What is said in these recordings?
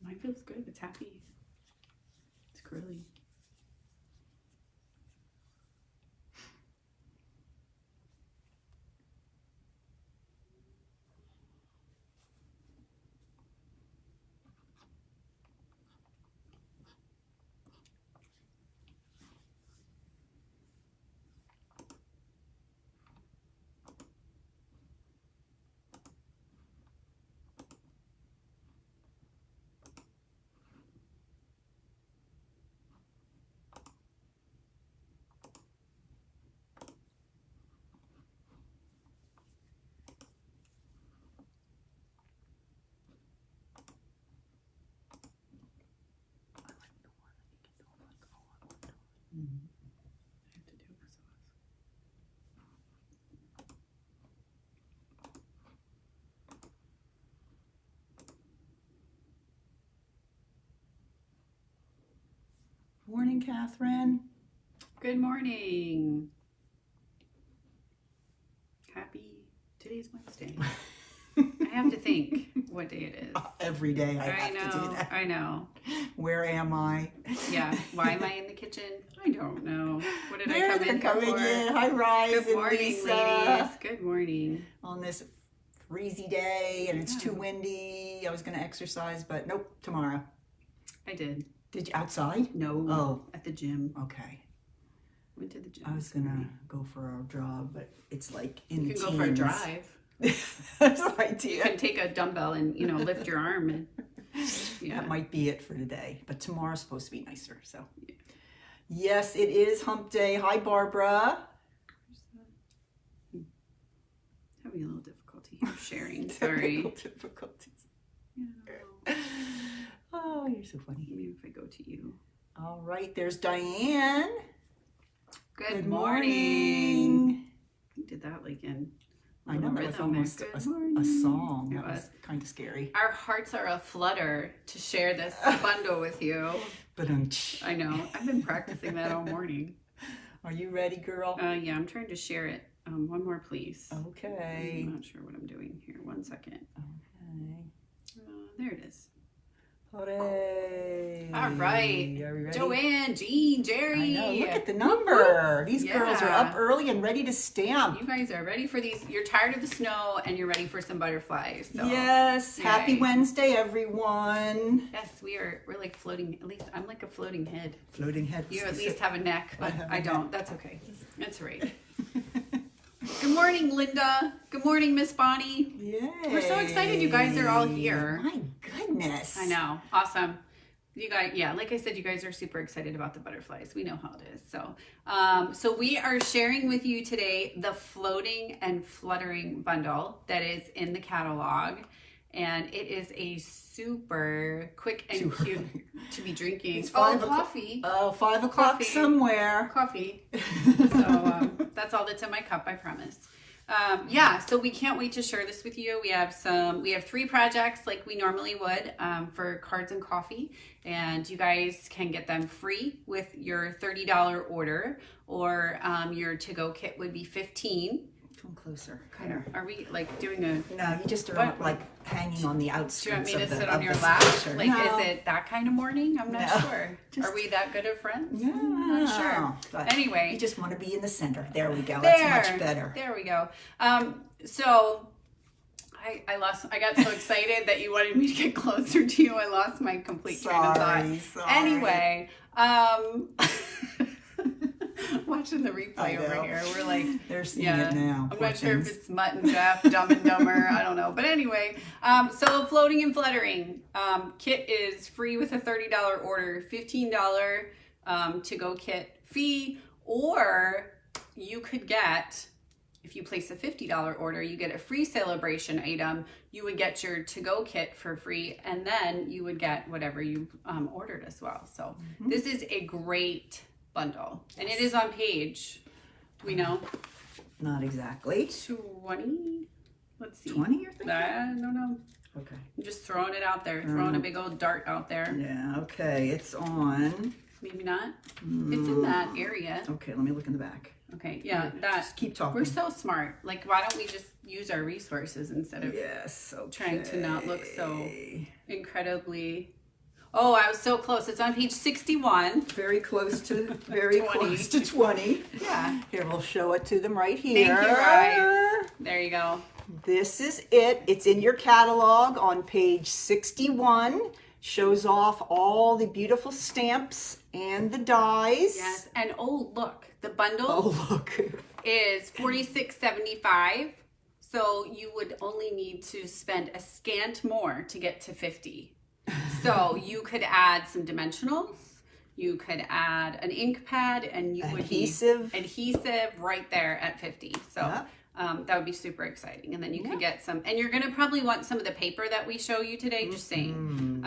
Mine feels good. It's happy. It's curly. Mm-hmm. I have to do this. Morning, Catherine. Good morning. Today's Wednesday. I have to think what day it is. Every day I have to do that. I know. Where am I? Yeah. Why am I in the kitchen? I don't know. What did There I come in here for? Hi, Rise. Good morning, and Lisa. ladies. Good morning. On this freezy day, and it's too windy. I was going to exercise, but nope, tomorrow. I did. Did you outside? No. Oh. At the gym. Okay. Went to the gym. I was going to go for a jog, but it's like in the You can teens. go for a drive. That's an idea. You can take a dumbbell and, lift your arm. And that might be it for today. But tomorrow's supposed to be nicer. So, yes, it is hump day. Hi, Barbara. Having a little difficulty here sharing. Sorry. Difficulties. Yeah. Oh, you're so funny. Maybe if I go to you. All right, there's Diane. Good morning. You did that like in. I know, that was almost a song. That was kind of scary. Our hearts are aflutter to share this bundle with you. But I know. I've been practicing that all morning. Are you ready, girl? Yeah, I'm trying to share it. One more, please. Okay. I'm not sure what I'm doing here. 1 second. Okay. There it is. Hooray. All right. Are we ready? Joanne, Jean, Jerry. I know. Look at the number. These girls are up early and ready to stamp. You guys are ready for these. You're tired of the snow and you're ready for some butterflies. So. Yes. Yay. Happy Wednesday, everyone. Yes, we're like floating. At least I'm like a floating head. Floating head. You at least have a neck, but I don't. That's okay. That's all right. Good morning, Linda. Good morning, Miss Bonnie. Yay. We're so excited you guys are all here. My goodness. I know. Awesome. You guys, like I said, you guys are super excited about the butterflies. We know how it is. So we are sharing with you today the Floating and Fluttering bundle that is in the catalog. And it is a super quick and cute to be drinking. It's coffee. 5 o'clock somewhere. Coffee. So that's all that's in my cup, I promise. So we can't wait to share this with you. We have 3 projects like we normally would for cards and coffee, and you guys can get them free with your $30 order, or your to-go kit would be $15. Come closer. Kind of. Are we like doing a? No, you just are like hanging on the outskirts. Do you want me to sit on your the lap? station. Like, No. Is it that kind of morning? I'm not sure. Are we that good of friends? Yeah, I'm not sure. But anyway, you just want to be in the center. There we go. There, That's much better. There we go. So I got so excited that you wanted me to get closer to you. I lost my complete train of thought. Sorry. Anyway, watching the replay over here, we're like, they're seeing it now. I'm not sure if it's Mutt and Jeff, Dumb and Dumber, I don't know. But anyway, so Floating and Fluttering kit is free with a $30 order, $15 to-go kit fee, or you could get, if you place a $50 order, you get a free celebration item. You would get your to-go kit for free, and then you would get whatever you ordered as well. So this is a great bundle, and it is on page, do we know? Not exactly. 20? Let's see. 20 you're thinking? I don't know. Okay. I'm just throwing it out there, throwing a big old dart out there. Yeah, okay. It's on. Maybe not. It's in that area. Okay, let me look in the back. Okay, yeah, that. Just keep talking. We're so smart. Like, why don't we just use our resources instead of yes, okay. trying to not look so incredibly Oh, I was so close. It's on page 61. Very close to 20. Yeah. Here, we'll show it to them right here. Thank you, guys. There you go. This is it. It's in your catalog on page 61. Shows off all the beautiful stamps and the dies. Yes. And oh, look, the bundle Oh, look. is $46.75. So you would only need to spend a scant more to get to 50. So you could add some dimensionals, you could add an ink pad, and you would be adhesive right there at 50. So that would be super exciting. And then you could get some, and you're going to probably want some of the paper that we show you today, just saying.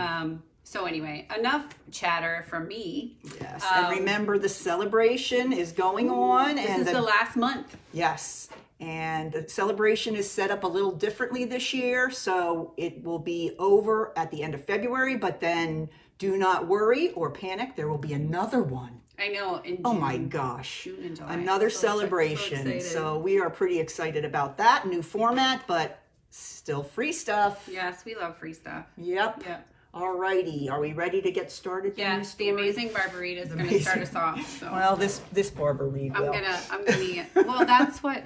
So anyway, enough chatter from me. Yes, and remember the celebration is going on. This is the last month. Yes. And the celebration is set up a little differently this year, so it will be over at the end of February, but then do not worry or panic. There will be another one. I know. In June, oh my gosh. June and July. Another celebration. So we are pretty excited about that. New format, but still free stuff. Yes, we love free stuff. Yep. Alrighty, are we ready to get started? Yes, the amazing Barbarita is going to start us off. So. Well, this Barbarita. I'm gonna. Well, that's what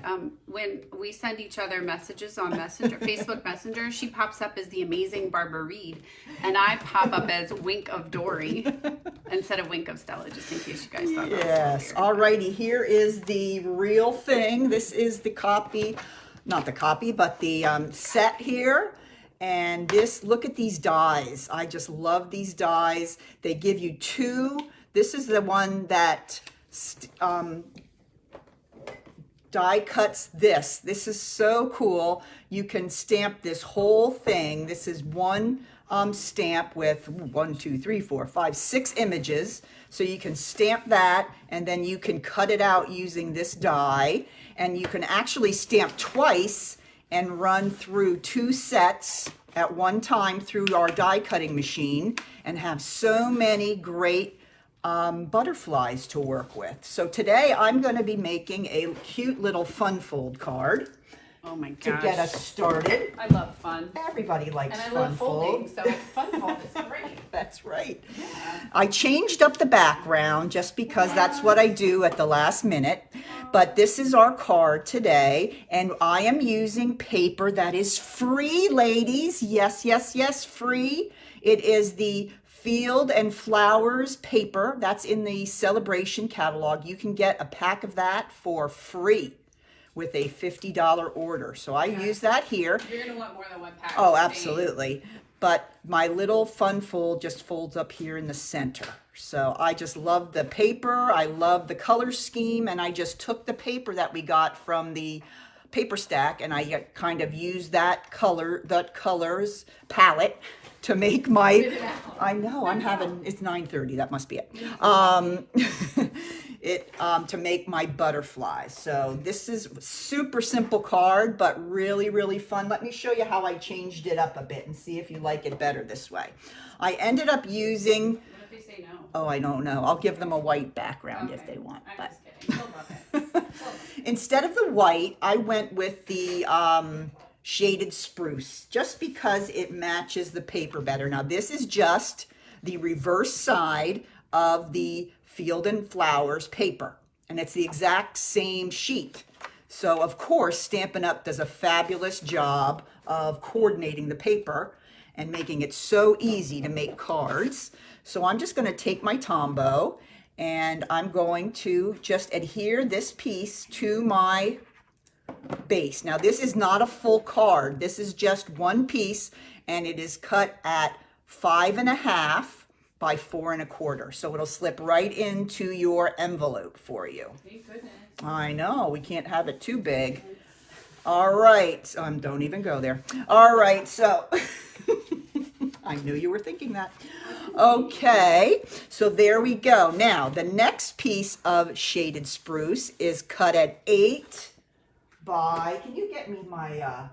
when we send each other messages on Messenger, Facebook Messenger, she pops up as the amazing Barbara Reed, and I pop up as Wink of Dory instead of Wink of Stella, just in case you guys thought that yes. was Alrighty, here is the real thing. This is the copy, not the copy, but the set here. And this, look at these dies. I just love these dies. They give you two. This is the one that die cuts this. This is so cool. You can stamp this whole thing. This is one stamp with 6 images. So you can stamp that, and then you can cut it out using this die. And you can actually stamp twice and run through 2 sets at one time through our die cutting machine and have so many great butterflies to work with. So today I'm going to be making a cute little fun fold card. Oh my gosh. To get us started. I love fun. Everybody likes and I fun love folding, fold. so fun fold is great. That's right. Yeah. I changed up the background just because that's what I do at the last minute. But this is our card today, and I am using paper that is free, ladies. Yes, yes, yes, free. It is the Field and Flowers paper. That's in the Celebration catalog. You can get a pack of that for free with a $50 order. So I use that here. You're going to want more than one pack. Oh, absolutely. But my little fun fold just folds up here in the center. So I just love the paper. I love the color scheme. And I just took the paper that we got from the paper stack and I kind of used that colors palette to make my, I know, I'm having, it's 9:30, that must be it. To make my butterflies. So this is super simple card, but really, really fun. Let me show you how I changed it up a bit and see if you like it better this way. I ended up using, what if they say no? Oh, I don't know. I'll give them a white background if they want. I'm just kidding. They'll love it. Instead of the white, I went with the shaded spruce just because it matches the paper better. Now this is just the reverse side of the Field and Flowers paper, and it's the exact same sheet. So of course Stampin' Up! Does a fabulous job of coordinating the paper and making it so easy to make cards. So I'm just going to take my Tombow and I'm going to just adhere this piece to my base. Now this is not a full card. This is just one piece, and it is cut at 5.5 by 4 1/4. So it'll slip right into your envelope for you. Thank goodness. I know, we can't have it too big. All right, don't even go there. All right, so I knew you were thinking that. Okay, so there we go. Now the next piece of shaded spruce is cut at 8 by, can you get me my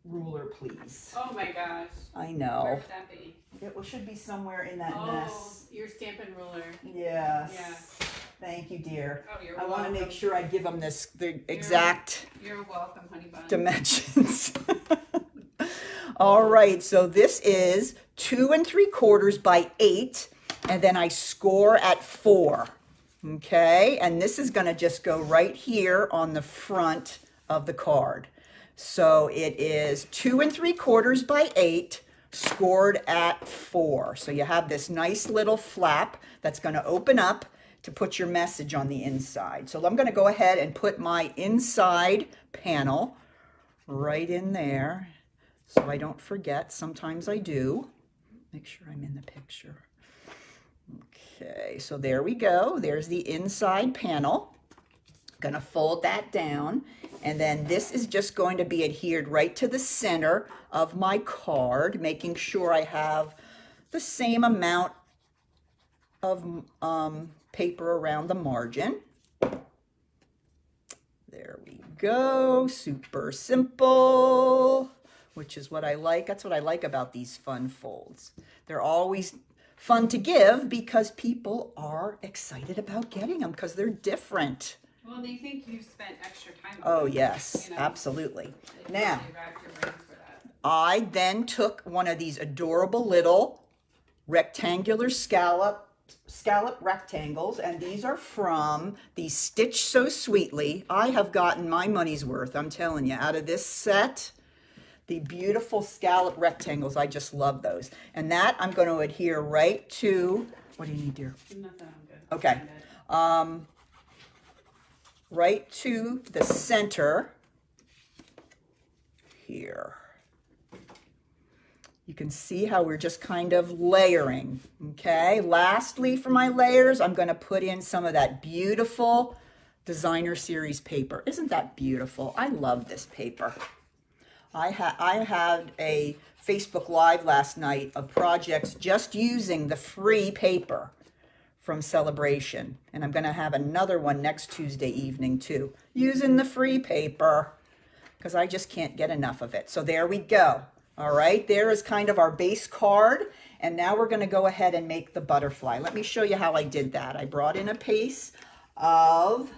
ruler, please? Oh my gosh. I know. Where would that be? It should be somewhere in that mess. Your Stampin' Ruler. Yes. Yeah. Thank you, dear. Oh, you're I welcome. want to make sure I give them the exact You're welcome, honey bun. dimensions. All right, so this is 2 3/4 by 8, and then I score at 4. Okay, and this is going to just go right here on the front of the card. So it is 2 3/4 by 8, scored at 4. So you have this nice little flap that's going to open up to put your message on the inside. So I'm going to go ahead and put my inside panel right in there so I don't forget. Sometimes I do. Make sure I'm in the picture. Okay, so there we go. There's the inside panel. Gonna fold that down, and then this is just going to be adhered right to the center of my card, making sure I have the same amount of paper around the margin. There we go. Super simple, which is what I like. That's what I like about these fun folds. They're always fun to give because people are excited about getting them because they're different. Well, they think you spent extra time on Oh, them, yes, you know? absolutely. They Now, really racked your brain for that. I then took one of these adorable little rectangular scallop rectangles, and these are from the Stitch So Sweetly. I have gotten my money's worth, I'm telling you, out of this set. The beautiful scallop rectangles, I just love those. And that I'm going to adhere right to, what do you need, dear? Nothing, I'm good. Okay. Right to the center here. You can see how we're just kind of layering, okay? Lastly, for my layers, I'm going to put in some of that beautiful Designer Series paper. Isn't that beautiful? I love this paper. I had a Facebook Live last night of projects just using the free paper from Celebration. And I'm going to have another one next Tuesday evening too, using the free paper because I just can't get enough of it. So there we go. All right, there is kind of our base card. And now we're going to go ahead and make the butterfly. Let me show you how I did that. I brought in a piece of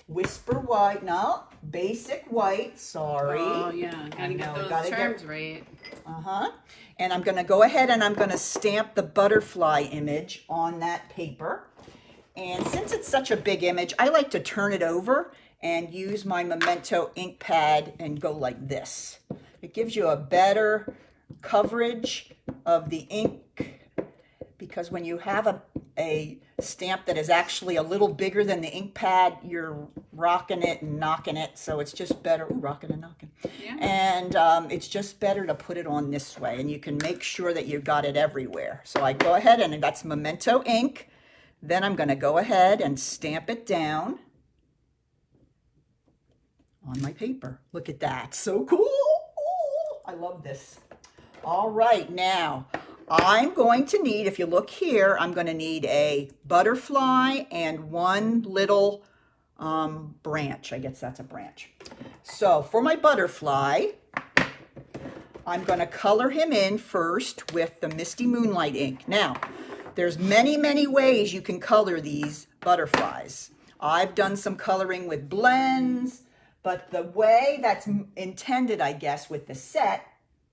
Whisper White, no, Basic White, sorry. Oh, yeah, gotta get those terms right. And I'm going to go ahead and I'm going to stamp the butterfly image on that paper. And since it's such a big image, I like to turn it over and use my Memento ink pad and go like this. It gives you a better coverage of the ink because when you have a stamp that is actually a little bigger than the ink pad, you're rocking it and knocking it, so it's just better. Ooh, rocking and knocking. Yeah. And it's just better to put it on this way, and you can make sure that you've got it everywhere. So I go ahead, and that's Memento ink. Then I'm going to go ahead and stamp it down on my paper. Look at that. So cool. Ooh, I love this. All right, now I'm going to need, if you look here, I'm going to need a butterfly and one little branch. I guess that's a branch. So for my butterfly, I'm going to color him in first with the Misty Moonlight ink. Now, there's many, many ways you can color these butterflies. I've done some coloring with blends, but the way that's intended, I guess, with the set,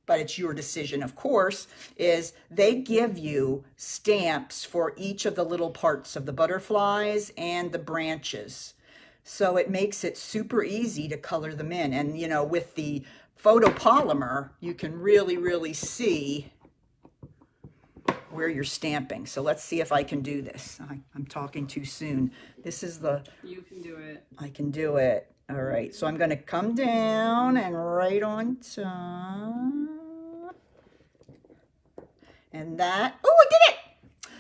but it's your decision, of course, is they give you stamps for each of the little parts of the butterflies and the branches. So it makes it super easy to color them in. And, you know, with the photopolymer, you can really, really see where you're stamping. So let's see if I can do this. I'm talking too soon. This is the... You can do it. I can do it. All right, so I'm going to come down and right on top. And that, oh, I did it!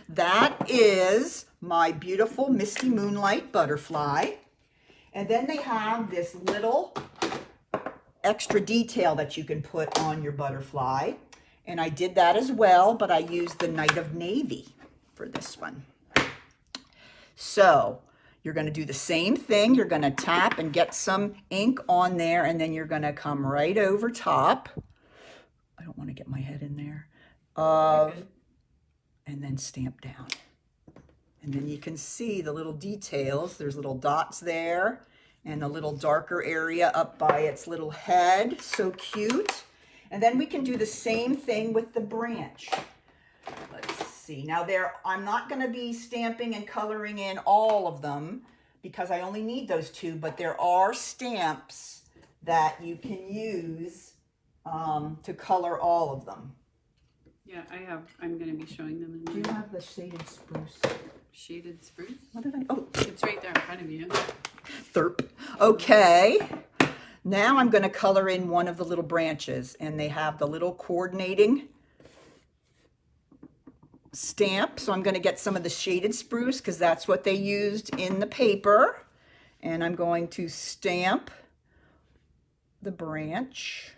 That is my beautiful Misty Moonlight butterfly. And then they have this little extra detail that you can put on your butterfly. And I did that as well, but I used the Night of Navy for this one. So you're going to do the same thing. You're going to tap and get some ink on there, and then you're going to come right over top. I don't want to get my head in there. And then stamp down. And then you can see the little details. There's little dots there and a little darker area up by its little head. So cute. And then we can do the same thing with the branch. Let's see. Now I'm not going to be stamping and coloring in all of them because I only need those two, but there are stamps that you can use to color all of them. Yeah, I'm going to be showing them. Do you have the shaded spruce? Shaded spruce? What did I? Oh, it's right there in front of you. Therp. Okay. Now I'm going to color in one of the little branches, and they have the little coordinating stamp. So I'm going to get some of the shaded spruce because that's what they used in the paper. And I'm going to stamp the branch.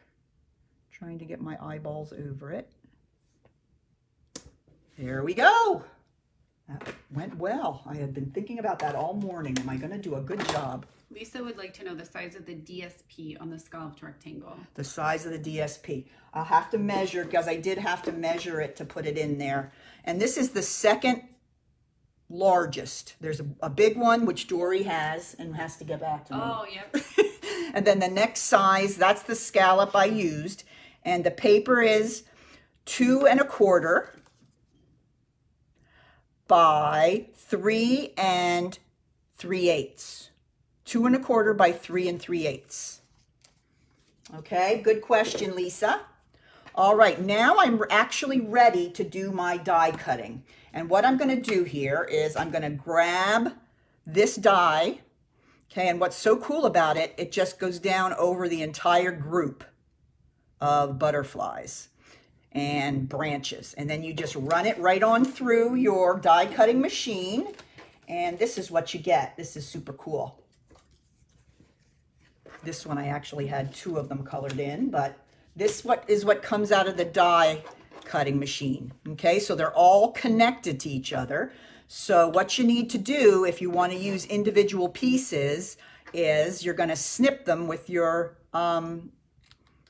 Trying to get my eyeballs over it. There we go. That went well. I had been thinking about that all morning. Am I going to do a good job? Lisa would like to know the size of the DSP on the scalloped rectangle. The size of the DSP. I'll have to measure because I did have to measure it to put it in there. And this is the second largest. There's a big one, which Dory has and has to get back to me. Oh, yep. And then the next size, that's the scallop I used. And the paper is 2 1/4 by 3 3/8. 2 1/4 by 3 3/8. Okay, good question, Lisa. All right, now I'm actually ready to do my die cutting. And what I'm going to do here is I'm going to grab this die. Okay, and what's so cool about it, it just goes down over the entire group of butterflies and branches. And then you just run it right on through your die cutting machine. And this is what you get. This is super cool. This one I actually had 2 of them colored in, but this is what comes out of the die cutting machine. Okay, so they're all connected to each other. So what you need to do if you want to use individual pieces is you're going to snip them with your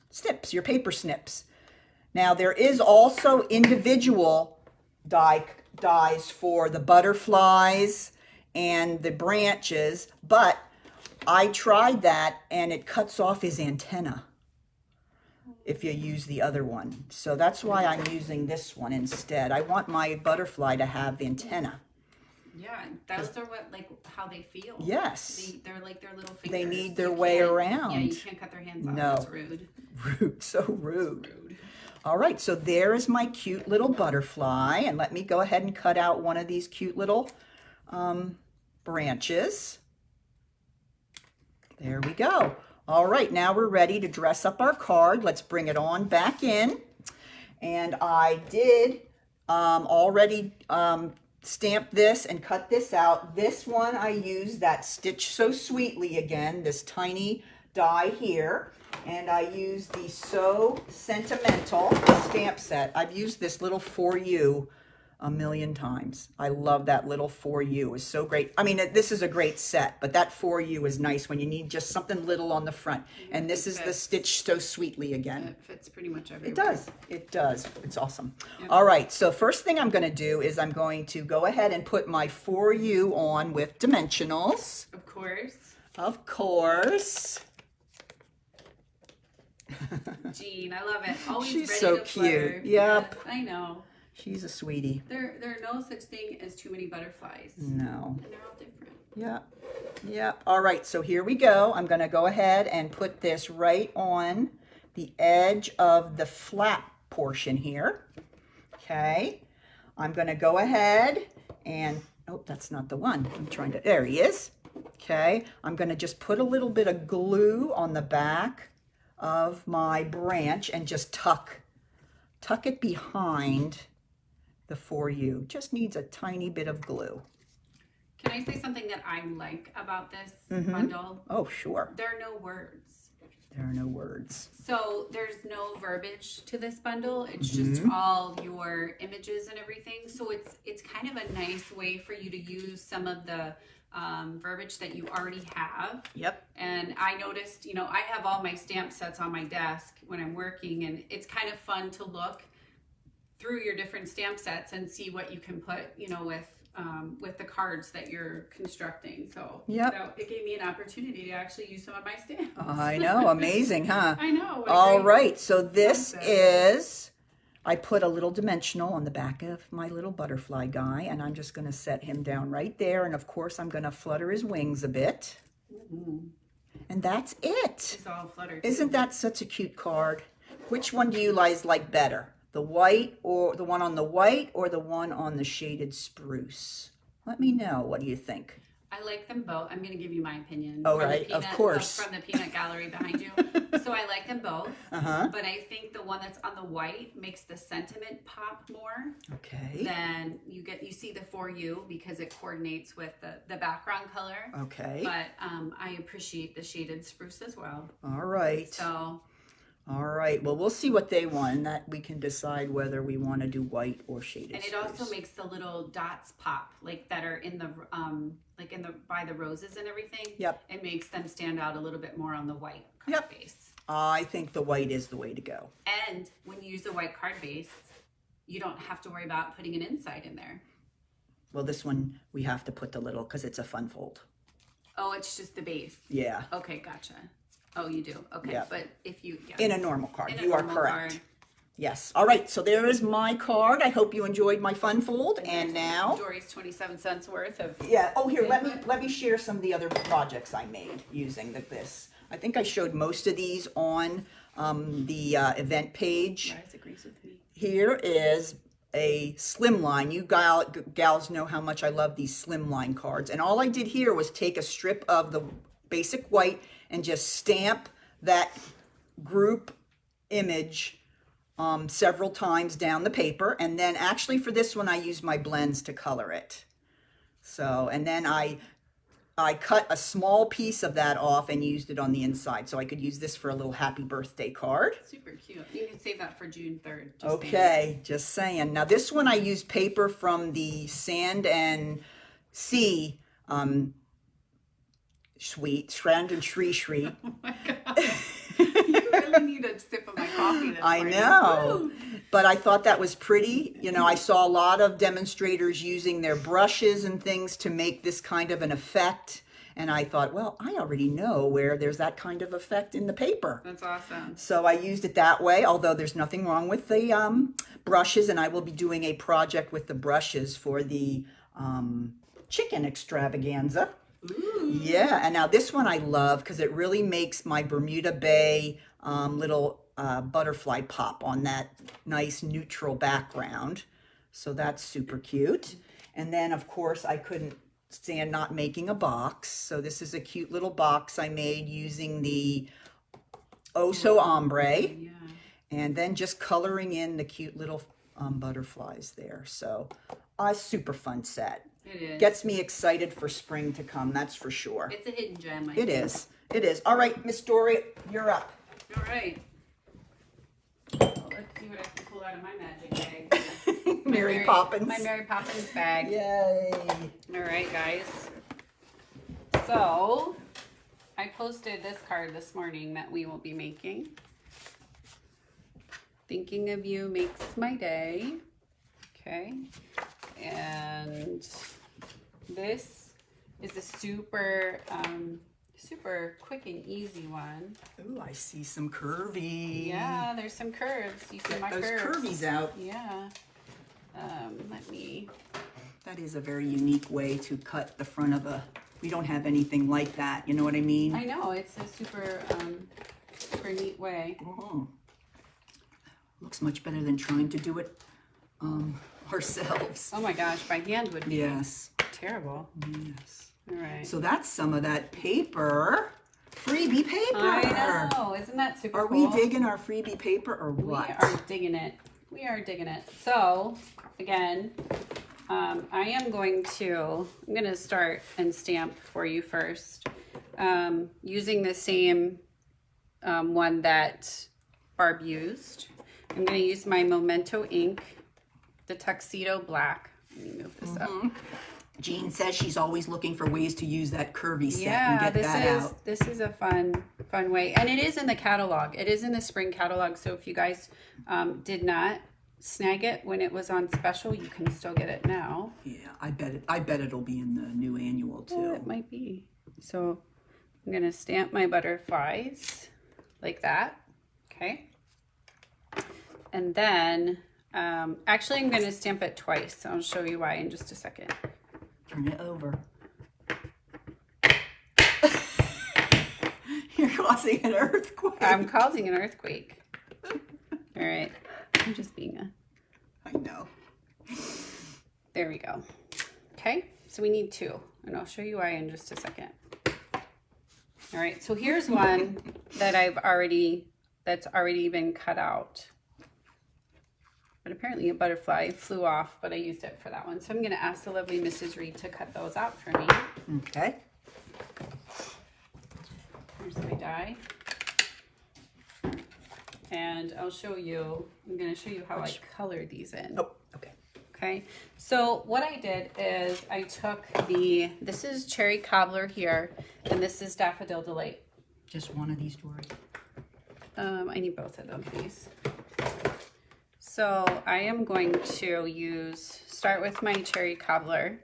snips, your paper snips. Now there is also individual dies for the butterflies and the branches, but I tried that and it cuts off his antenna if you use the other one. So that's why I'm using this one instead. I want my butterfly to have the antenna. Yeah, those are how they feel. Yes. They're like their little fingers. They need their way around. Yeah, you can't cut their hands off. No. That's rude. Rude, so rude. All right, so there is my cute little butterfly. And let me go ahead and cut out one of these cute little branches. There we go. All right, now we're ready to dress up our card. Let's bring it on back in. And I did already stamp this and cut this out. This one I used that Stitch So Sweetly again, this tiny die here. And I used the So Sentimental stamp set. I've used this little For You a million times. I love that little For You. It's so great. I mean, this is a great set, but that For You is nice when you need just something little on the front. And this is the Stitch So Sweetly again. It fits pretty much everywhere. It does. It does. It's awesome. Yep. All right. So first thing I'm going to do is I'm going to go ahead and put my For You on with dimensionals. Of course. Of course. Jean, I love it. Always She's ready so to cute. flutter. Yep. Yes, I know. She's a sweetie. There are no such thing as too many butterflies. No. And they're all different. Yep. Yep. All right. So here we go. I'm going to go ahead and put this right on the edge of the flat portion here. Okay. I'm going to go ahead and, oh, that's not the one. I'm trying to, there he is. Okay. I'm going to just put a little bit of glue on the back of my branch and just tuck it behind the For You. Just needs a tiny bit of glue. Can I say something that I like about this bundle? Oh, sure. There are no words. There are no words. So there's no verbiage to this bundle. It's just all your images and everything. So it's kind of a nice way for you to use some of the verbiage that you already have. Yep. And I noticed, I have all my stamp sets on my desk when I'm working, and it's kind of fun to look through your different stamp sets and see what you can put, with the cards that you're constructing. So it gave me an opportunity to actually use some of my stamps. I know. Amazing, huh? I know. All right. So this is I put a little dimensional on the back of my little butterfly guy, and I'm just going to set him down right there. And of course, I'm going to flutter his wings a bit. And that's it. It's all fluttered. Isn't that such a cute card? Which one do you guys like better? The white, or the one on the white, or the one on the shaded spruce? Let me know. What do you think? I like them both. I'm going to give you my opinion. Oh, right, of course. From the peanut gallery behind you. So I like them both. But I think the one that's on the white makes the sentiment pop more. Okay. Then you see the For You because it coordinates with the background color. Okay. But I appreciate the shaded spruce as well. All right. So. All right. Well, we'll see what they want, and that we can decide whether we want to do white or shaded And it spruce. also makes the little dots pop, like that are in the by the roses and everything. Yep. It makes them stand out a little bit more on the white card Yep. base. I think the white is the way to go. And when you use a white card base, you don't have to worry about putting an inside in there. Well, this one we have to put the little because it's a fun fold. Oh, it's just the base. Yeah. Okay, gotcha. Oh, you do. Okay, Yep. but if you In a normal card, in a you are normal correct. card. Yes. All right. So there is my card. I hope you enjoyed my fun fold. And now, Dory's 27 cents worth of. yeah. Oh, here. Let me share some of the other projects I made using this. I think I showed most of these on the event page. Rise agrees with me. Here is a slimline. You gals know how much I love these slimline cards. And all I did here was take a strip of the basic white and just stamp that group image several times down the paper. And then actually for this one, I used my blends to color it. So, and then I cut a small piece of that off and used it on the inside. So I could use this for a little happy birthday card. Super cute. You can save that for June 3rd. Okay, just saying. Now this one I used paper from the Sand and Sea Strand and Tree. Oh my God. You really need a sip of my coffee this I morning. know. Woo! But I thought that was pretty. You know, I saw a lot of demonstrators using their brushes and things to make this kind of an effect. And I thought, well, I already know where there's that kind of effect in the paper. That's awesome. So I used it that way, although there's nothing wrong with the brushes. And I will be doing a project with the brushes for the chicken extravaganza. Ooh. Yeah, and now this one I love because it really makes my Bermuda Bay little butterfly pop on that nice neutral background. So that's super cute. And then, of course, I couldn't stand not making a box. So this is a cute little box I made using the Oh So Ombre. Yeah. And then just coloring in the cute little butterflies there. So a super fun set. It is. Gets me excited for spring to come, that's for sure. It's a hidden gem. It is. It is. All right, Miss Dory, you're up. All right. Well, let's see what I can pull out of my magic bag. Mary Poppins. My Mary Poppins bag. Yay. All right, guys. So, I posted this card this morning that we will be making. Thinking of you makes my day. Okay. And this is a super quick and easy one. Ooh, I see some curvy. Yeah, there's some curves. You see Get my those curves. curvies out. Yeah. Let me. That is a very unique way to cut the front of a. We don't have anything like that. You know what I mean? I know it's a super neat way. Oh. Looks much better than trying to do it ourselves. Oh my gosh, by hand would be Yes. terrible. Yes. All right. So that's some of that paper. Freebie paper. I know. Isn't that super Are cool? we digging our freebie paper or what? We are digging it. We are digging it. So, again, I'm going to start and stamp for you first. Using the same one that Barb used. I'm going to use my Memento ink, the Tuxedo Black. Let me move this up. Jean says she's always looking for ways to use that curvy set Yeah, and get that out. this is a fun way, and it is in the catalog. It is in the spring catalog. So if you guys did not snag it when it was on special, you can still get it now. Yeah, I bet it'll be in the new annual too. Oh, it might be. So I'm gonna stamp my butterflies like that. Okay, and then Actually, I'm going to stamp it twice. I'll show you why in just a second. Turn it over. You're causing an earthquake. I'm causing an earthquake. All right. I'm just being a... I know. There we go. Okay, so we need 2, and I'll show you why in just a second. All right, so here's one that that's already been cut out. But apparently a butterfly flew off, but I used it for that one. So I'm gonna ask the lovely Mrs. Reed to cut those out for me. Okay. Here's my die. And I'll show you, I'm gonna show you how I color these in. Oh, okay. Okay, so what I did is I took this is Cherry Cobbler here, and this is Daffodil Delight. Just one of these, Dory? I need both of them, please. So I am going to start with my Cherry Cobbler,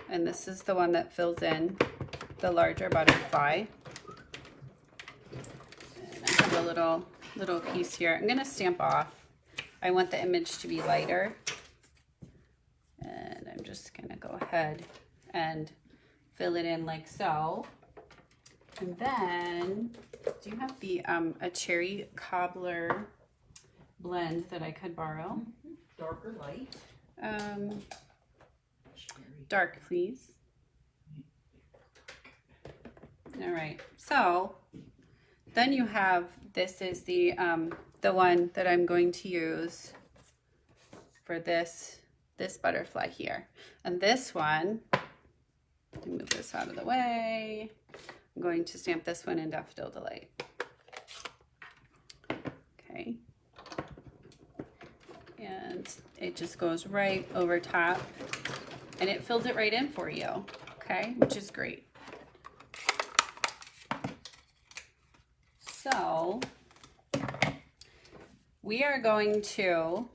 and this is the one that fills in the larger butterfly. And I have a little piece here. I'm gonna stamp off. I want the image to be lighter. And I'm just gonna go ahead and fill it in like so. And then, do you have the a Cherry Cobbler blend that I could borrow? Dark or light? Dark, please. All right, so then you have, this is the one that I'm going to use for this butterfly here. And this one, let me move this out of the way. I'm going to stamp this one in Daffodil Delight. Okay. And it just goes right over top, and it fills it right in for you, okay, which is great. So we are going to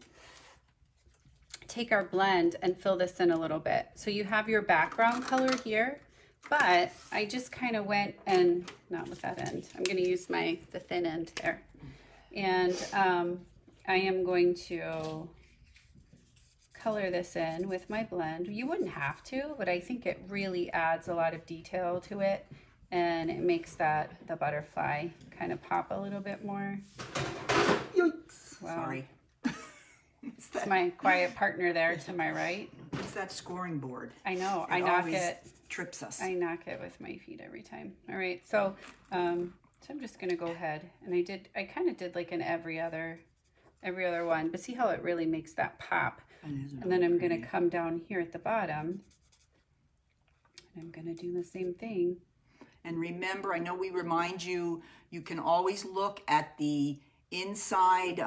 take our blend and fill this in a little bit. So you have your background color here, but I just kind of went, and not with that end, I'm going to use the thin end there. And I am going to color this in with my blend. You wouldn't have to, but I think it really adds a lot of detail to it, and it makes the butterfly kind of pop a little bit more. Yikes. Wow. Sorry. It's my quiet partner there to my right. It's that scoring board. I know. It I knock always it. Trips us. I knock it with my feet every time. All right. So, so I'm just gonna go ahead, and I kind of did like an every other one, but see how it really makes that pop. And then I'm gonna come down here at the bottom, and I'm gonna do the same thing. And remember, I know we remind you, you can always look at the inside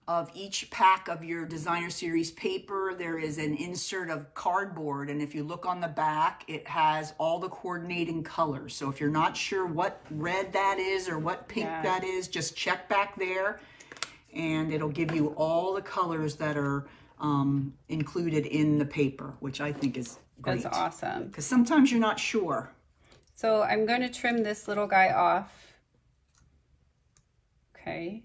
of each pack of your designer series paper. There is an insert of cardboard, and if you look on the back, it has all the coordinating colors. So if you're not sure what red that is or what pink that is, just check back there, and it'll give you all the colors that are included in the paper, which I think is great. That's awesome. Because sometimes you're not sure. So I'm going to trim this little guy off. Okay.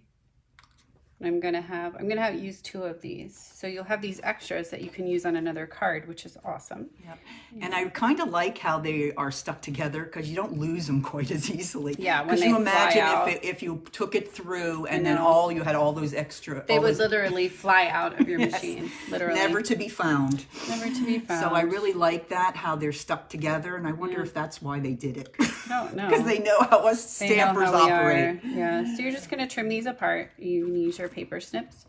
And I'm gonna use 2 of these. So you'll have these extras that you can use on another card, which is awesome. Yep. And I kind of like how they are stuck together, because you don't lose them quite as easily. Yeah, when because they you fly imagine out. if you took it through and I then know. you had all those extra. They all would those, literally fly out of your Yes. machine, literally. never to be found. Never to be found. So I really like that, how they're stuck together, and I wonder if that's why they did it. No. Because they know how us They know stampers how we operate. are. Yeah. So you're just gonna trim these apart. You can use your paper snips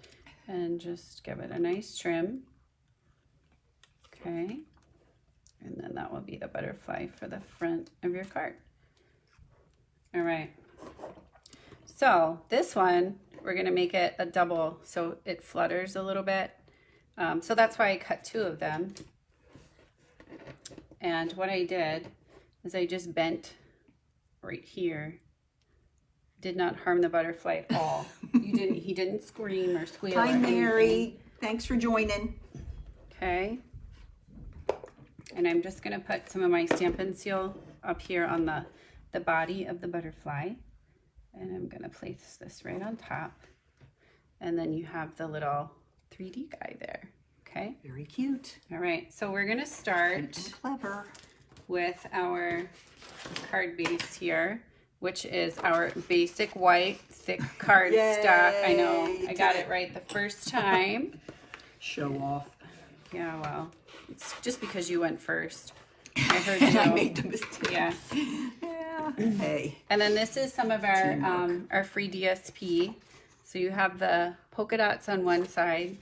and just give it a nice trim. Okay. And then that will be the butterfly for the front of your card. All right. So this one, we're gonna make it a double so it flutters a little bit. So that's why I cut 2 of them. And what I did is I just bent right here. Did not harm the butterfly at all. He didn't scream or squeal. Hi, or anything. Mary. Thanks for joining. Okay. And I'm just gonna put some of my Stampin' Seal up here on the body of the butterfly. And I'm gonna place this right on top. And then you have the little 3D guy there. Okay. Very cute. All right. So we're going to start And clever. with our card base here, which is our basic white thick card stock. I know I got it right the first time. Show off. Yeah, well, it's just because you went first. I heard you. I made the mistake. Yeah. Yeah. Hey. And then this is some of our free DSP. So you have the polka dots on one side,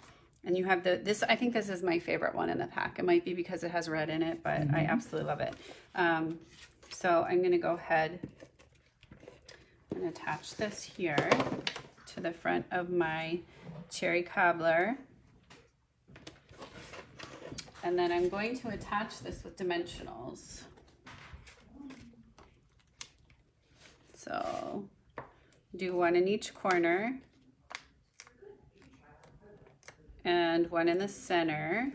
and you have this. I think this is my favorite one in the pack. It might be because it has red in it, but I absolutely love it. So I'm going to go ahead and attach this here to the front of my cherry cobbler. And then I'm going to attach this with dimensionals. So do one in each corner and one in the center.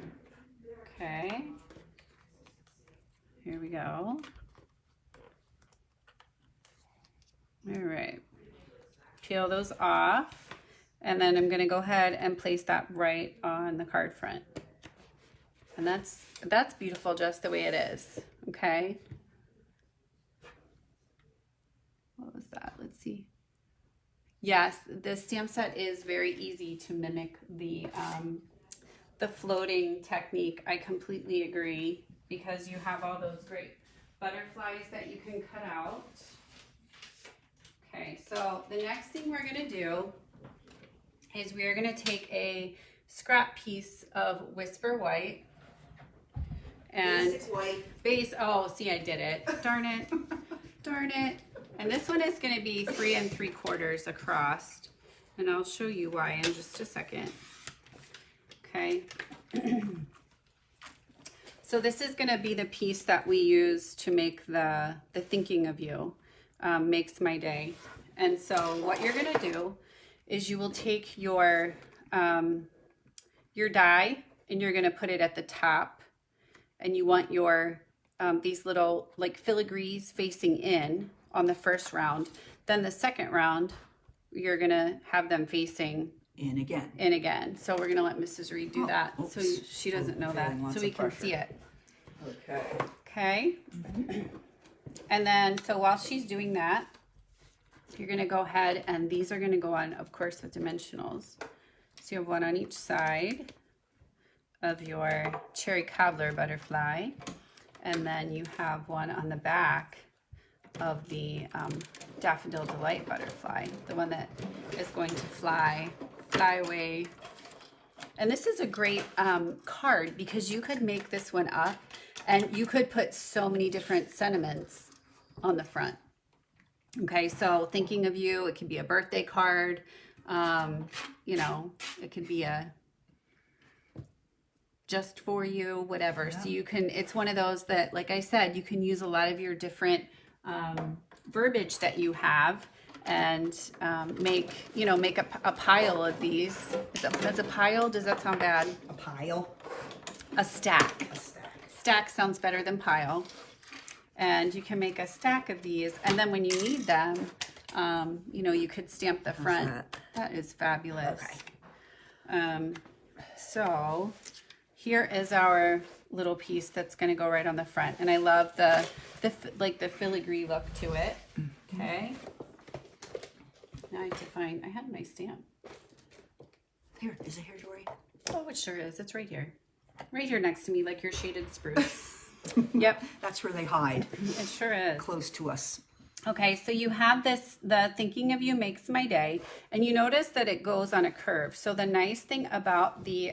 Okay. Here we go. All right. Peel those off. And then I'm going to go ahead and place that right on the card front. And that's beautiful just the way it is, okay? What was that? Let's see. Yes, the stamp set is very easy to mimic the floating technique. I completely agree because you have all those great butterflies that you can cut out. Okay, so the next thing we're gonna do is we are gonna take a scrap piece of Whisper White. And Basic white. Oh, see, I did it. Darn it. Darn it. And this one is going to be 3 3/4 across. And I'll show you why in just a second. Okay. So this is going to be the piece that we use to make the thinking of you. Makes my day. And so what you're going to do is you will take your die and you're going to put it at the top. And you want your these little like filigrees facing in on the first round. Then the second round, you're gonna have them facing in again. In again. So we're gonna let Mrs. Reed do that, oops. so she doesn't know that, so we can see it. Okay. Okay. And then so while she's doing that, you're gonna go ahead and these are gonna go on, of course, with dimensionals. So you have one on each side of your cherry cobbler butterfly, and then you have one on the back of the Daffodil Delight butterfly, the one that is going to fly away. And this is a great card because you could make this one up and you could put so many different sentiments on the front. Okay, so thinking of you, it could be a birthday card, you know, it could be a just for you, whatever. Yeah. So you can, it's one of those that, like I said, you can use a lot of your different verbiage that you have and make a pile of these. Is a pile? Does that sound bad? A pile? A stack. A stack. Stack sounds better than pile. And you can make a stack of these. And then when you need them, you know, you could stamp the front. That is fabulous. Okay. So here is our little piece that's going to go right on the front, and I love the filigree look to it. Okay. Now I have to find. I had my stamp. Here, is it here, Dory? Oh, it sure is. It's right here next to me, like your shaded spruce. Yep, That's where they hide. it sure is. Close to us. Okay, so you have this, the Thinking of You Makes My Day, and you notice that it goes on a curve. So the nice thing about the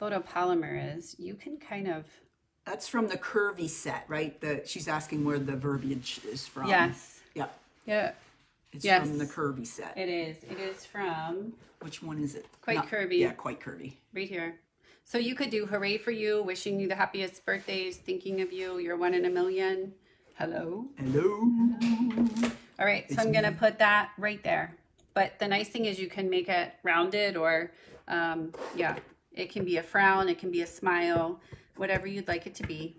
photopolymer is you can kind of... That's from the curvy set, right? She's asking where the verbiage is from. Yes. Yep. Yeah. It's Yes. from the curvy set. It is. It is from... Which one is it? Quite curvy. Yeah, quite curvy. Right here. So you could do hooray for you, wishing you the happiest birthdays, thinking of you, you're 1 in a million. Hello. Hello. All right, so I'm going to put that right there. But the nice thing is you can make it rounded or, yeah, it can be a frown, it can be a smile, whatever you'd like it to be.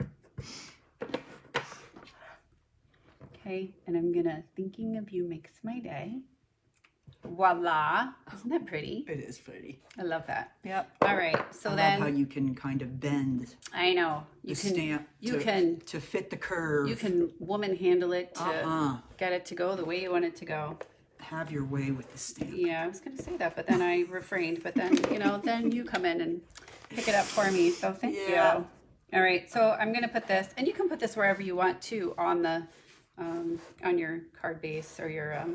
Okay, and I'm going to, Thinking of You Makes My Day. Voila. Isn't that pretty? It is pretty. I love that. Yep. All right. So I then love how you can kind of bend I know the stamp to fit the curve. You can woman handle it to get it to go the way you want it to go. Have your way with the stamp. Yeah, I was going to say that, but then I refrained. But then, you know, then you come in and pick it up for me. So thank you. All right. So I'm going to put this, and you can put this wherever you want to on the, on your card base or your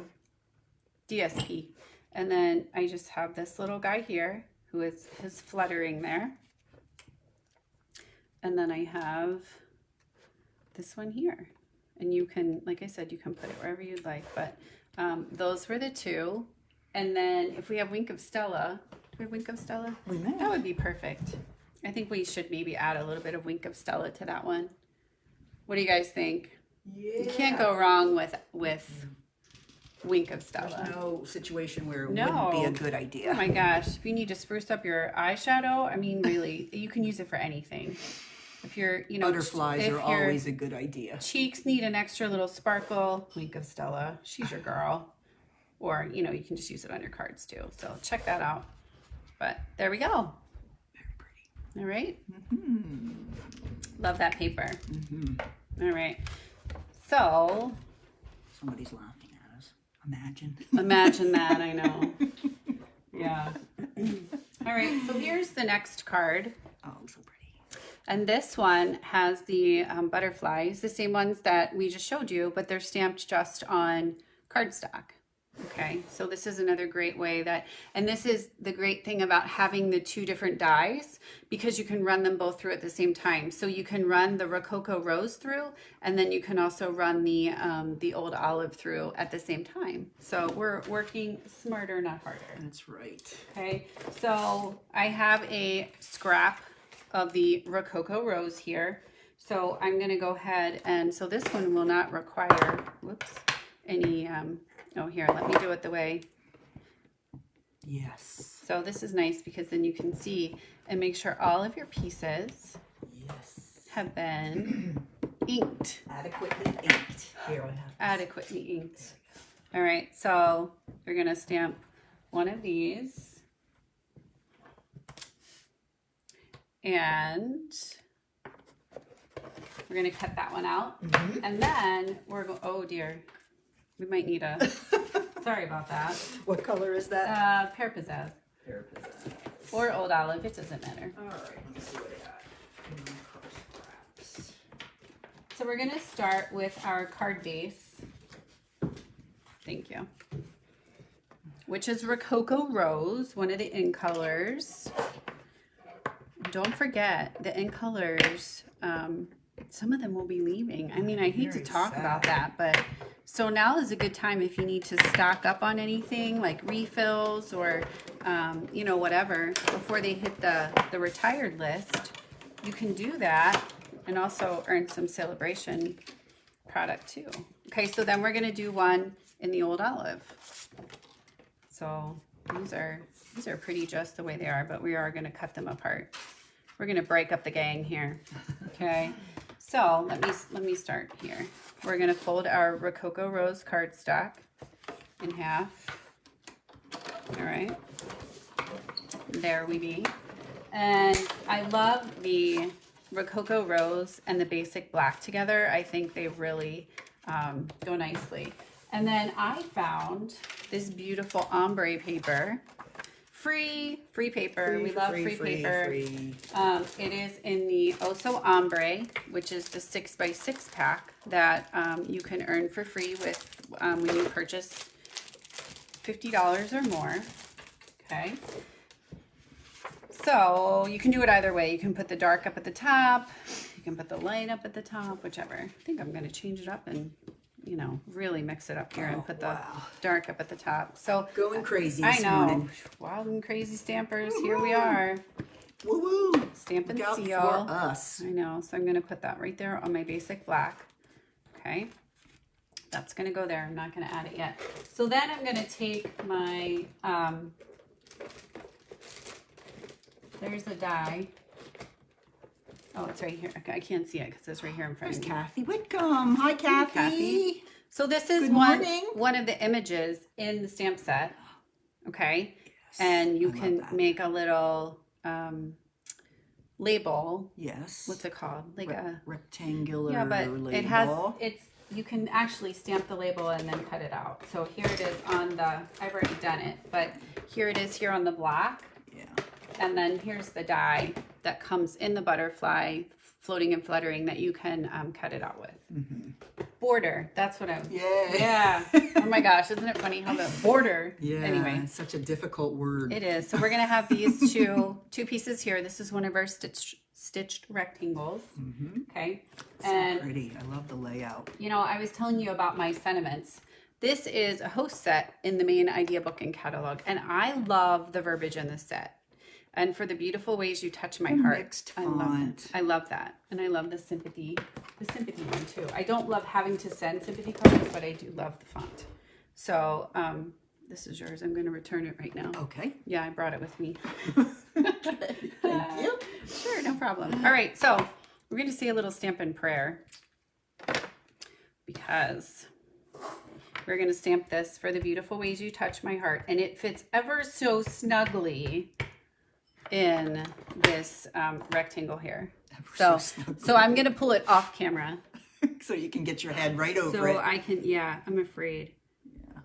DSP. And then I just have this little guy here who is his fluttering there. And then I have this one here. And you can, like I said, you can put it wherever you'd like, but those were the two. And then if we have Wink of Stella, do we have Wink of Stella? We may. That would be perfect. I think we should maybe add a little bit of Wink of Stella to that one. What do you guys think? Yeah. You can't go wrong with Wink of Stella. There's no situation where it No. wouldn't be a good idea. Oh my gosh, if you need to spruce up your eyeshadow, I mean, really, you can use it for anything. If you're, you know, Butterflies if are your always a good idea. cheeks need an extra little sparkle, Wink of Stella, she's your girl. Or, you know, you can just use it on your cards too. So check that out. But there we go. Very pretty. All right. Mm-hmm. Love that paper. Mm-hmm. All right. So Somebody's laughing at us. Imagine. imagine that. I know. Yeah. All right. So here's the next card. Oh, so pretty. And this one has the butterflies, the same ones that we just showed you, but they're stamped just on cardstock. Okay, so this is another great way that, and this is the great thing about having the two different dies, because you can run them both through at the same time. So you can run the Rococo Rose through, and then you can also run the Old Olive through at the same time. So we're working smarter, not harder. That's right. Okay, so I have a scrap of the Rococo Rose here. So I'm gonna go ahead and, so this one will not require, whoops, any, oh here, let me do it the way. Yes. So this is nice because then you can see and make sure all of your pieces Yes. have been inked. Adequately inked. Here I have. Adequately inked. All right, so we're gonna stamp one of these. And we're going to cut that one out. Mm-hmm. And then we're going, oh dear, we might need a, sorry about that. What color is that? Pear Pizzazz. Pear Pizzazz. Or Old Olive, it doesn't matter. All right, let me see what I got. In my card scraps. So we're going to start with our card base. Thank you. Which is Rococo Rose, one of the in colors. Don't forget the in colors, some of them will be leaving. I mean, I hate to talk about that, but so now is a good time if you need to stock up on anything like refills or, you know, whatever, before they hit the retired list. You can do that and also earn some celebration product too. Okay, so then we're going to do one in the Old Olive. So these are pretty just the way they are, but we are going to cut them apart. We're going to break up the gang here. Okay. So let me start here. We're going to fold our Rococo Rose cardstock in half. All right. There we be. And I love the Rococo Rose and the basic black together. I think they really go nicely. And then I found this beautiful ombre paper. Free paper. We love free paper. Free. It is in the Oso Ombre, which is the 6x6 pack that you can earn for free with when you purchase $50 or more. Okay. So you can do it either way. You can put the dark up at the top. You can put the light up at the top, whichever. I think I'm going to change it up and, you know, really mix it up here and put the dark up at the top. So Going crazy I this know. morning. Wild and crazy stampers. Here we are. Woo woo. Stamp and Look out seal. for us. I know. So I'm going to put that right there on my basic black. Okay. That's going to go there. I'm not going to add it yet. So then I'm going to take my, there's the die. Oh, it's right here. I can't see it because it's right here in front There's of me. Kathy Whitcomb. Hi, Kathy. Kathy. So this is Good morning. one of the images in the stamp set. okay? And you I love can that. make a little label. Yes. What's it called? Like a rectangular yeah, but label. it has you can actually stamp the label and then cut it out. So here it is on the, I've already done it, but here it is here on the block. Yeah. And then here's the die that comes in the butterfly, floating and fluttering, that you can cut it out with. Mm-hmm. Border, that's what I was. Yeah. Oh my gosh, isn't it funny how the border? Yeah. Anyway, It's such a difficult word. it is. So we're gonna have these two pieces here. This is one of our stitched rectangles. Mm-hmm. Okay. So And pretty. I love the layout. you know, I was telling you about my sentiments. This is a host set in the main idea book and catalog, and I love the verbiage in this set. And for the beautiful ways you touch my heart, Mixed I love font. it. I love that, and I love the sympathy one too. I don't love having to send sympathy cards, but I do love the font. So this is yours. I'm going to return it right now. Okay. Yeah, I brought it with me. Thank you. Sure, no problem. All right, so we're going to say a little stamp and prayer because we're going to stamp this for the beautiful ways you touch my heart, and it fits ever so snugly in this rectangle here. So I'm going to pull it off camera. So you can get your head right over So it. I can, yeah, I'm afraid. Yeah.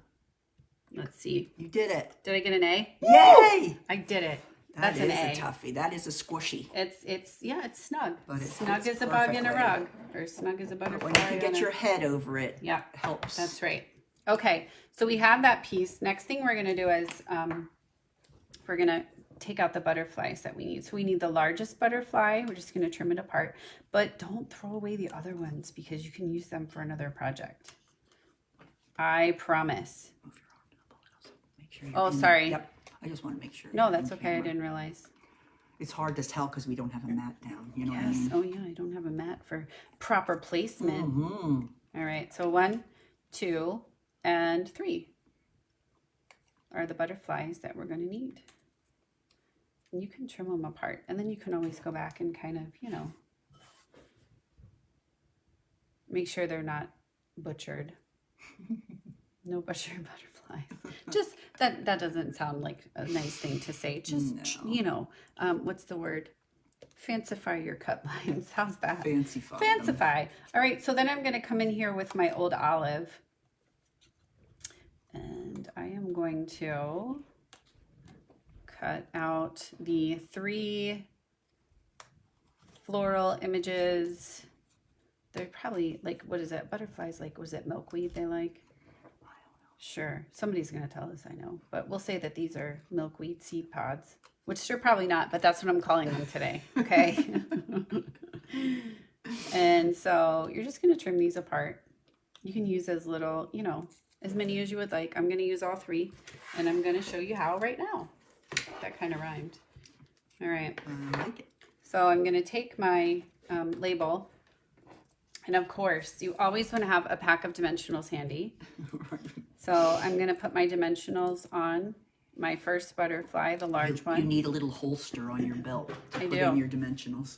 Let's see. You did it. Did I get an A? Yay! I did it. That That's is an a A. toughie. That is a squishy. It's snug. But it snug fits as a bug in a perfectly. rug, or snug as a butterfly. When you can on get a- your head over it, Yeah, helps. that's right. Okay, so we have that piece. Next thing we're gonna do is we're gonna take out the butterflies that we need. So we need the largest butterfly. We're just gonna trim it apart, but don't throw away the other ones because you can use them for another project. I promise. Move your arm up a little so make sure you're Oh, in sorry. there. Yep. I just want to make sure. No, you're that's in okay. I camera. didn't realize. It's hard to tell because we don't have a mat down. You know what I Yes. mean? Oh yeah, I don't have a mat for proper placement. Mm-hmm. All right, so 1, 2, and 3 are the butterflies that we're going to need. And you can trim them apart, and then you can always go back and kind of, you know, make sure they're not butchered. No butchered butterflies. Just, that doesn't sound like a nice thing to say. Just, No. you know, what's the word? Fancify your cut lines. How's that? Fancify. Fancify. All right, so then I'm going to come in here with my old olive. And I am going to cut out the 3 floral images. They're probably like, what is it? Butterflies, like, was it milkweed they like? Sure. Somebody's going to tell us, I know. But we'll say that these are milkweed seed pods, which they're probably not, but that's what I'm calling them today. Okay. And so you're just going to trim these apart. You can use as little, you know, as many as you would like. I'm going to use all 3, and I'm going to show you how right now. That kind of rhymed. All right. I like it. So I'm going to take my label. And of course, you always want to have a pack of dimensionals handy. So I'm going to put my dimensionals on my first butterfly, the large You one. need a little holster on your belt to I put do. in your dimensionals.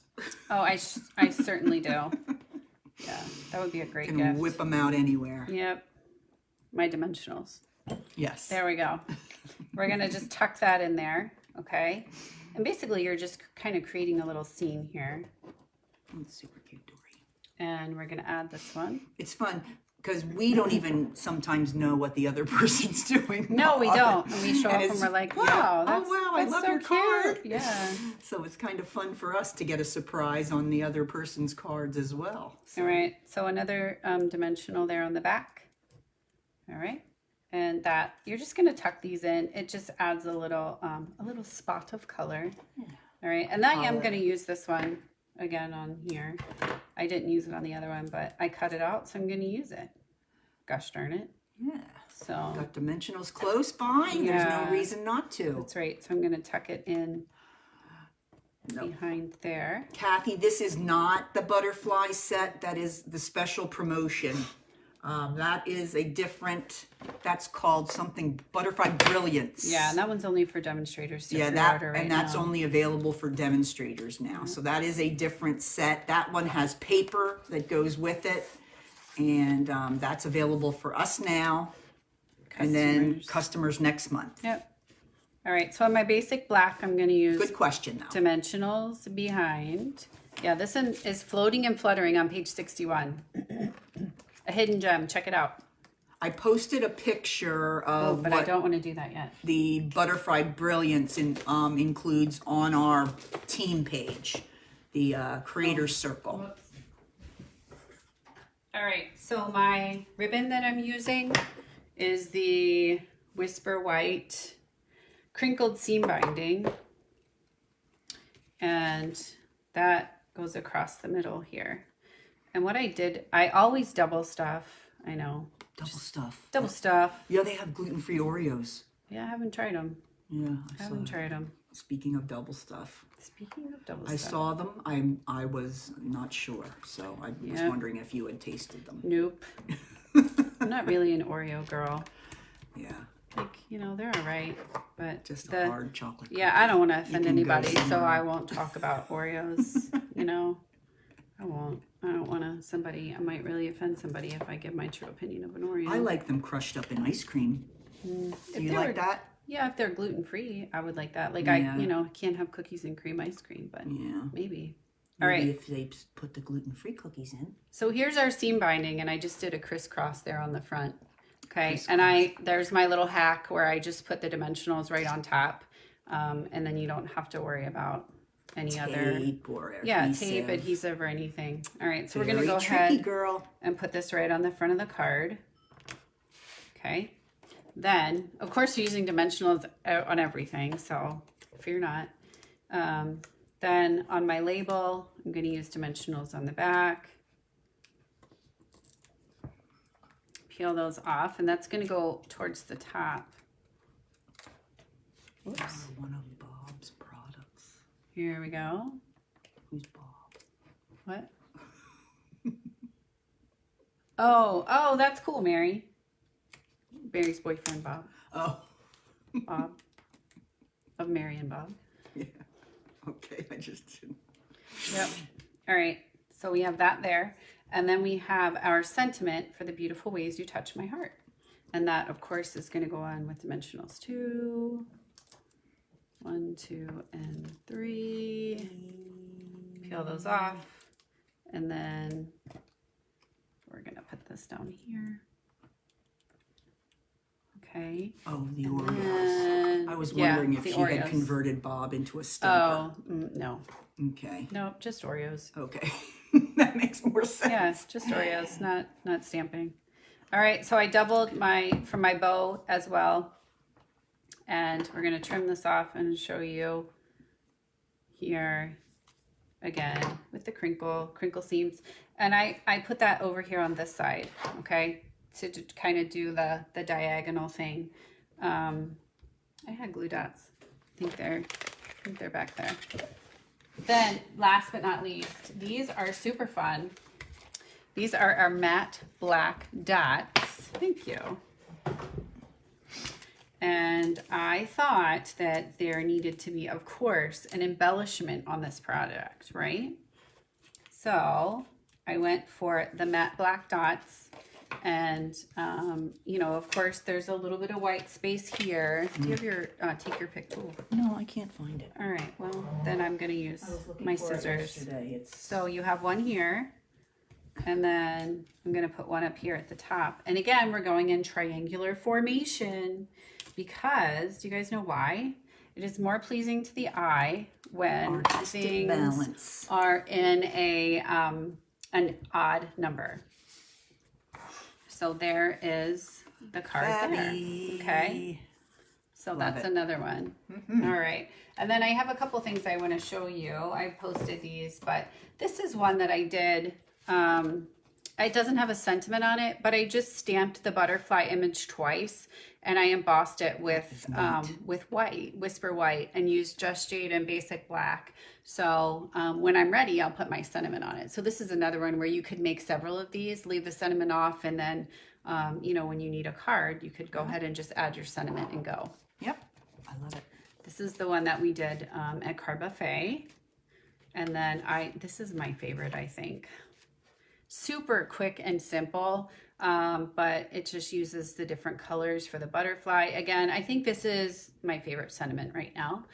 Oh, I certainly do. Yeah, that would be a great You can gift. whip them out anywhere. Yep. My dimensionals. Yes. There we go. We're going to just tuck that in there. Okay. And basically you're just kind of creating a little scene here. It's super cute, Dory. And we're going to add this one. It's fun because we don't even sometimes know what the other person's doing. No, we don't. And we show up and it's- we're like, wow, yeah. that's, oh wow, I that's love so your cute. card. Yeah. So it's kind of fun for us to get a surprise on the other person's cards as well. So, All right. So another dimensional there on the back. All right. And that, you're just going to tuck these in. It just adds a little spot of color. Yeah. All right. And I am Color. going to use this one again on here. I didn't use it on the other one, but I cut it out, so I'm going to use it. Gosh darn it. Yeah. So Got dimensionals close by. There's Yeah. no reason not to. that's right. So I'm going to tuck it in No. behind there. Kathy, this is not the butterfly set. That is the special promotion. That is a different, that's called something, Butterfly Brilliance. Yeah, and that one's only for demonstrators to Yeah, pre-order right and that's now. only available for demonstrators now. So that is a different set. That one has paper that goes with it. And that's available for us now. And then customers next month. Yep. All right, so on my basic black, I'm going to use Good question, though. dimensionals behind. Yeah, this one is Floating and Fluttering on page 61. A hidden gem. Check it out. I posted a picture of But I what don't want to do that yet. the Butterfly Brilliance includes on our team page, the Creators Circle. Whoops. All right, so my ribbon that I'm using is the Whisper White crinkled seam binding, and that goes across the middle here. And what I did, I always double stuff. I know. Double stuff. Double stuff. Yeah, they have gluten-free Oreos. Yeah, I haven't tried them. Yeah, I haven't tried them. Speaking of double stuff, Speaking of double I stuff. saw them. I was not sure, so I was wondering if you had tasted them. Nope. I'm not really an Oreo girl. Yeah, Like, you know, they're all right, but just a hard chocolate. Yeah, I don't want to offend can go anybody, so somewhere. I won't talk about Oreos. You know, I won't. I don't want to. I might really offend somebody if I give my true opinion of an Oreo. I like them crushed up in ice cream. Do you like that? Yeah, if they're gluten free, I would like that. Like Yeah. I can't have cookies and cream ice cream, but Yeah. maybe. Maybe All right. if they put the gluten-free cookies in. So here's our seam binding, and I just did a crisscross there on the front. Okay, and there's my little hack where I just put the dimensionals right on top, and then you don't have to worry about any other Tape or tape, adhesive, or anything. All right, so we're gonna Very go tricky, ahead girl. and put this right on the front of the card. Okay, then of course you're using dimensionals on everything, so fear not. Then on my label, I'm gonna use dimensionals on the back. Peel those off, and that's going to go towards the top. Whoops. One of Bob's products. Here we go. Who's Bob? What? Oh, that's cool, Mary. Mary's boyfriend, Bob. Oh. Bob. Of Mary and Bob. Yeah. Okay, I just didn't. Yep. All right. So we have that there. And then we have our sentiment for the beautiful ways you touch my heart. And that, of course, is going to go on with dimensionals 2, 1, 2, and 3. Peel those off. And then we're going to put this down here. Okay. Oh, the And Oreos. then- I was yeah, wondering if the she had Oreos. converted Bob into a stumper. Oh, no. Okay. No, just Oreos. Okay. That makes more sense. Yeah, just Oreos, not stamping. All right, so I doubled from my bow as well. And we're gonna trim this off and show you here again with the crinkle seams. And I put that over here on this side, okay, to kind of do the diagonal thing. I had glue dots. I think they're back there. Then, last but not least, these are super fun. These are our matte black dots. Thank you. And I thought that there needed to be, of course, an embellishment on this product, right? So I went for the matte black dots. And, you know, of course, there's a little bit of white space here. Do you have your, take your pick tool? No, I can't find it. All right, well, then I'm going to use my scissors. It's So you have one here, and then I'm going to put one up here at the top. And again, we're going in triangular formation because, do you guys know why? It is more pleasing to the eye when artistic things balance. are in an odd number. So there is the card there, okay? So that's another one. All right. And then I have a couple things I want to show you. I posted these, but this is one that I did. It doesn't have a sentiment on it, but I just stamped the butterfly image twice, and I embossed it with white, Whisper White, and used Just Jade and Basic Black. So when I'm ready, I'll put my sentiment on it. So this is another one where you could make several of these, leave the sentiment off, and then, you know, when you need a card, you could go ahead and just add your sentiment and go. Yep, I love it. This is the one that we did at Card Buffet. And then this is my favorite, I think. Super quick and simple. but it just uses the different colors for the butterfly. Again, I think this is my favorite sentiment right now.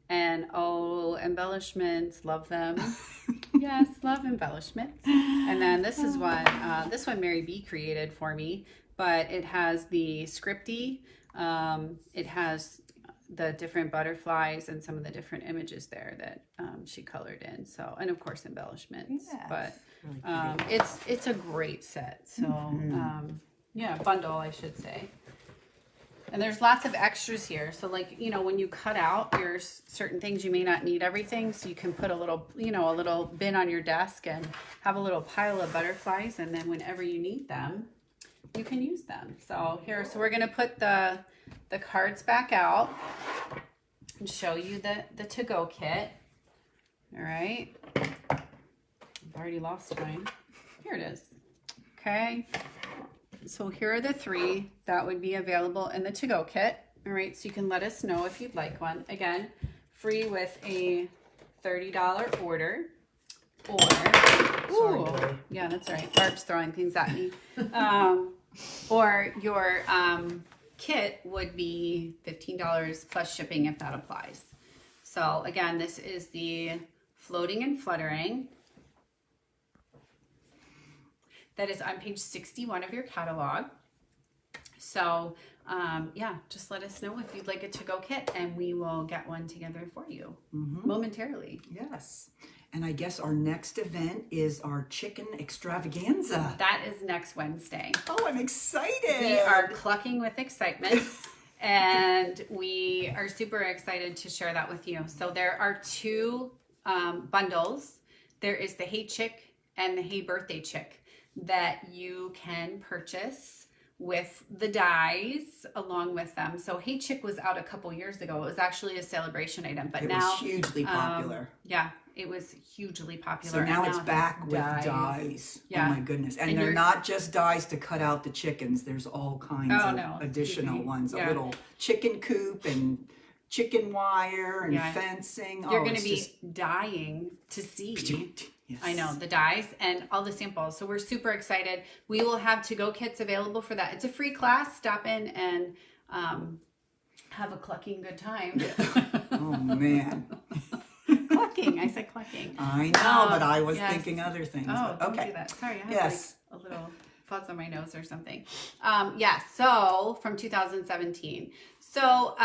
And oh, embellishments, love them. Yes, love embellishments. And then this is this one Mary B created for me, but it has the scripty, it has the different butterflies and some of the different images there that she colored in. So, and of course embellishments, Yes, but really it's a great set. So yeah, bundle, I should say. And there's lots of extras here. So like, you know, when you cut out your certain things, you may not need everything. So you can put a little, you know, a little bin on your desk and have a little pile of butterflies. And then whenever you need them, you can use them. So here, so we're going to put the cards back out and show you the to-go kit. All right. I've already lost mine. Here it is. Okay. So here are the 3 that would be available in the to-go kit. All right, so you can let us know if you'd like one. Again, free with a $30 order. Or, ooh, yeah, that's right. Barb's throwing things at me. Or your kit would be $15 plus shipping if that applies. So again, this is the Floating and Fluttering. That is on page 61 of your catalog. So yeah, just let us know if you'd like a to-go kit and we will get one together for you momentarily. Yes. And I guess our next event is our chicken extravaganza. That is next Wednesday. Oh, I'm excited. We are clucking with excitement and we are super excited to share that with you. So there are 2 bundles. There is the Hey Chick and the Hey Birthday Chick that you can purchase with the dies along with them. So Hey Chick was out a couple years ago. It was actually a celebration item, but now it was hugely popular. Yeah, it was hugely popular. So now it's it back has with dies. Yeah. Oh my goodness. And they're not just dies to cut out the chickens. There's all kinds of additional ones. Yeah. A little chicken coop and chicken wire and fencing. You're going to be dying to see. Yes. I know, the dies and all the samples. So we're super excited. We will have to-go kits available for that. It's a free class. Stop in and have a clucking good time. Oh, man. Clucking. I said clucking. I know, but I was thinking other things. Oh, but, okay. don't do that. Sorry, I have Yes. like a little fuzz on my nose or something. Yeah, so from 2017. So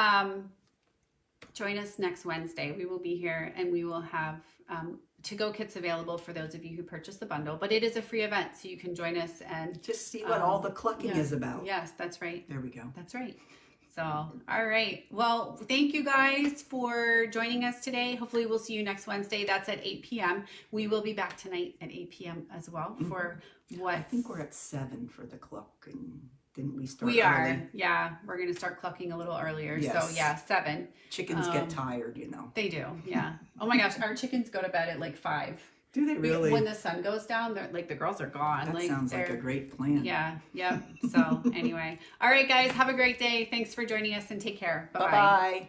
join us next Wednesday. We will be here and we will have to-go kits available for those of you who purchase the bundle, but it is a free event, so you can join us and just see what all the clucking is about. Yes, that's right. There we go. That's right. So, all right. Well, thank you guys for joining us today. Hopefully we'll see you next Wednesday. That's at 8 p.m. We will be back tonight at 8 p.m. as well for what? I think we're at 7 for the cluck, and didn't we start We are. early? Yeah. We're going to start clucking a little earlier. Yes. So, yeah, 7. Chickens get tired, you know. They do. Yeah. Oh my gosh. Our chickens go to bed at like 5. Do they really? When the sun goes down, they're like the girls are gone. That like, sounds like a great plan. Yeah. Yep. So anyway. All right, guys. Have a great day. Thanks for joining us and take care. Bye-bye. Bye-bye.